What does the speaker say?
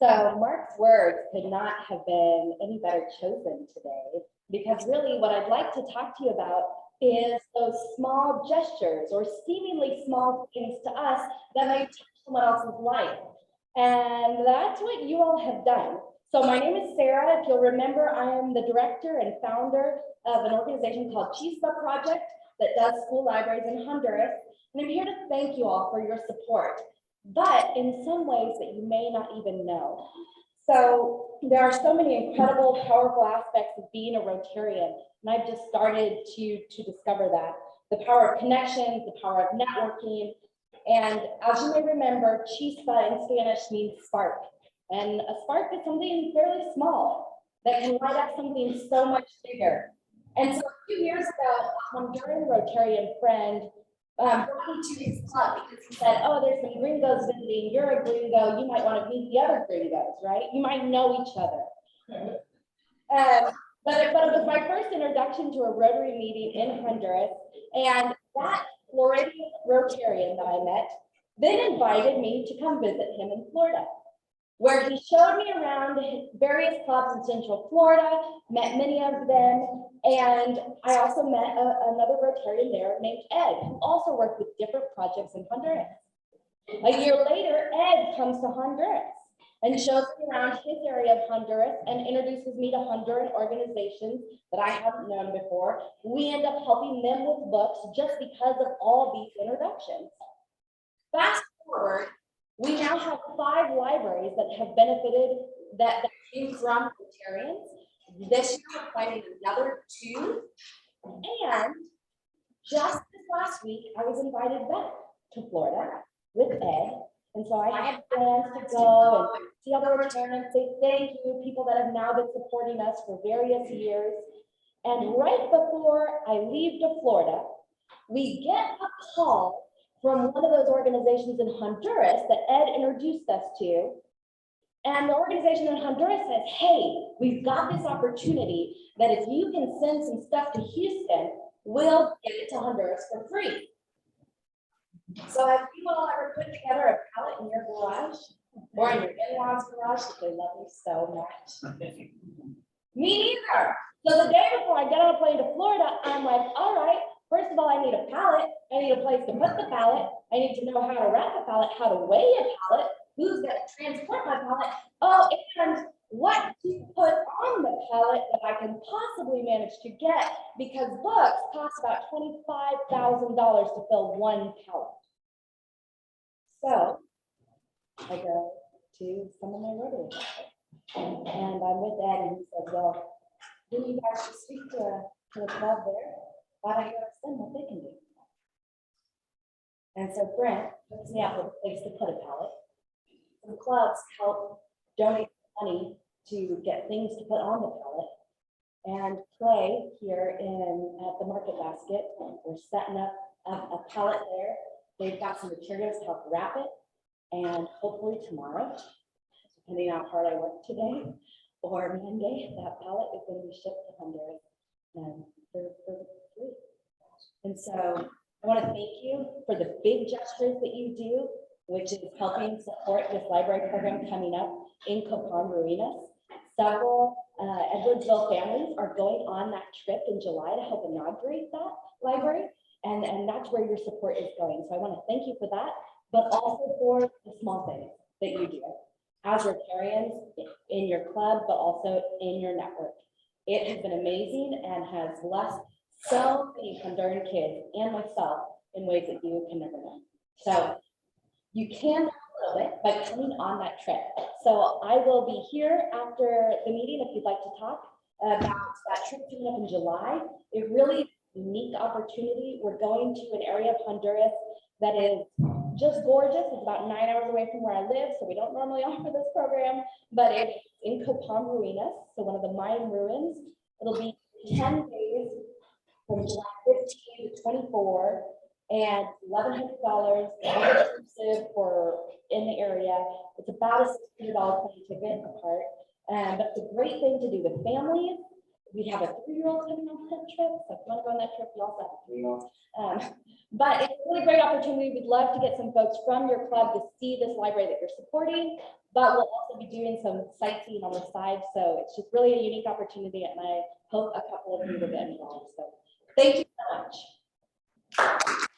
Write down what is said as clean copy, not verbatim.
So Mark's words could not have been any better chosen today, because really what I'd like to talk to you about is those small gestures or seemingly small things to us that may touch someone else's life. And that's what you all have done. So my name is Sara. If you'll remember, I am the director and founder of an organization called Chispa Project that does school libraries in Honduras. And I'm here to thank you all for your support, but in some ways that you may not even know. So there are so many incredible, powerful aspects of being a Rotarian, and I've just started to discover that. The power of connections, the power of networking, and as you may remember, Chispa in Spanish means spark, and a spark is something fairly small that can light up something so much bigger. And so a few years ago, a Honduran Rotarian friend brought me to his club because he said, oh, there's some gringos visiting, you're a gringo, you might want to meet the other gringos, right? You might know each other. But it was my first introduction to a Rotary meeting in Honduras, and that Floridian Rotarian that I met then invited me to come visit him in Florida, where he showed me around various clubs in Central Florida, met many of them, and I also met another Rotarian there named Ed, who also worked with different projects in Honduras. A year later, Ed comes to Honduras and shows me around his area of Honduras and introduces me to Honduran organizations that I hadn't known before. We end up helping them with books just because of all these introductions. Fast forward, we now have 5 libraries that have benefited that came from Rotarians. This year we're planning another 2. And just this last week, I was invited back to Florida with Ed. And so I had plans to go and see other Rotarians, say thank you, people that have now been supporting us for various years. And right before I leave to Florida, we get a call from one of those organizations in Honduras that Ed introduced us to. And the organization in Honduras says, hey, we've got this opportunity that if you can send some stuff to Houston, we'll get it to Honduras for free. So have you all ever put together a pallet in your garage or in your in-laws garage? They love you so much. Me neither. So the day before I get on a plane to Florida, I'm like, all right, first of all, I need a pallet. I need a place to put the pallet. I need to know how to wrap a pallet, how to weigh a pallet, who's going to transport my pallet. Oh, and what to put on the pallet that I can possibly manage to get, because books cost about $25,000 to fill one pallet. So I go to some of my Rotary members, and I'm with Ed, and he said, well, then you guys should speak to the club there. Why don't you ask them what they can do? And so Brent puts me out with a place to put a pallet. Some clubs help donate money to get things to put on the pallet. And Clay here at the Market Basket, we're setting up a pallet there. They've got some materials to help wrap it. And hopefully tomorrow, depending on how hard I work today, or Monday, that pallet is going to be shipped to Honduras for free. And so I want to thank you for the big gestures that you do, which is helping support this library program coming up in Copan Marinas. Several Edwardsville families are going on that trip in July to help inaugurate that library. And that's where your support is going. So I want to thank you for that, but also for the small things that you do as Rotarians in your club, but also in your network. It has been amazing and has blessed so many Honduran kids and myself in ways that you can never know. So you can learn a little bit by coming on that trip. So I will be here after the meeting if you'd like to talk about that trip coming up in July. It really is a unique opportunity. We're going to an area of Honduras that is just gorgeous. It's about 9 hours away from where I live, so we don't normally offer this program, but it's in Copan Marinas, so one of the Mayan ruins. It'll be 10 days from July 15 to 24, and $1,100 inclusive for in the area. It's about a $600 plane ticket apart, but it's a great thing to do with families. We have a 3-year-old coming on that trip, so if you want to go on that trip, you also have a 3-year-old. But it's a really great opportunity. We'd love to get some folks from your club to see this library that you're supporting, but we'll also be doing some sightseeing on the side. So it's just really a unique opportunity, and I hope a couple of you will get involved. So thank you so much.